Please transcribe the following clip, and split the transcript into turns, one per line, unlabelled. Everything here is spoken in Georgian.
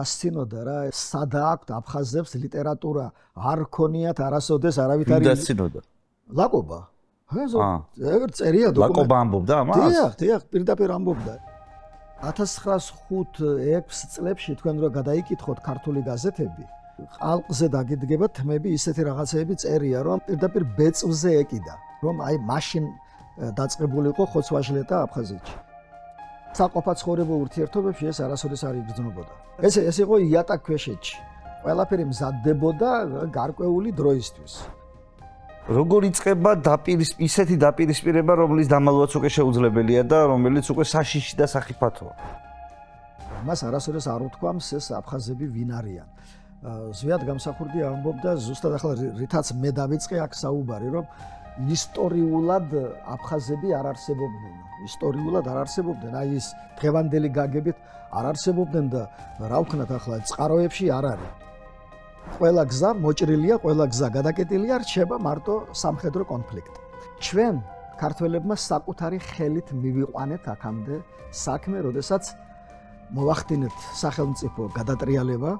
დასცინოდა რა, სადა აქვთ აფხაზებს ლიტერატურა, არ ქონიათ არასოდეს არავითარი
დასცინოდა.
ლაკობა. ეგრე წერია დოკუმენტი.
ლაკობა ამბობდა ამას?
დიახ, პირდაპირ ამბობდა. 1905-6 წლებში თქვენ რო გადაიკითხოთ ქართული გაზეთები, ყალყზე დაგიდგება თმები, ისეთი რაღაცეები წერია, რომ პირდაპირ ბეწვზე ეკიდა, რომ აი მაშინ დაწყებულიყო ხოცვაჟლეტა აფხაზეთში. საყოფა ცხოვრებულ ურთიერთობებში ეს არასოდეს არ იგრძნობოდა. ეს იყო იატა ქვეშეთში. ყველაფერი მზადდებოდა გარკვეული დროისთვის.
როგორ იწყება ისეთი დაპირისპირება, რომლის დამალვაც უკვე შეუძლებელია და რომელიც უკვე საშიში და სახიფათოა?
მას არასოდეს არ უთქვამს ეს აფხაზები ვინ არიან. ზვიად გამსახურდი ამბობდა ზუსტად ახლა რითაც მე დავიწყე აქ საუბარი, რომ ისტორიულად აფხაზები არ არსებობდნენ. ისტორიულად არ არსებობდნენ, აი ის დღევანდელი გაგებით არ არსებობდნენ და რა ვქნათ ახლა წყაროებში არ არის. ყველა გზა მოჭრილია, ყველა გზა გადაკეტილია, რჩება მარტო სამხედრო კონფლიქტი. ჩვენ ქართველებმა საკუთარი ხელით მივიყვანეთ აქამდე საქმე, როდესაც მოვახდინეთ სახელმწიფო გადატრიალება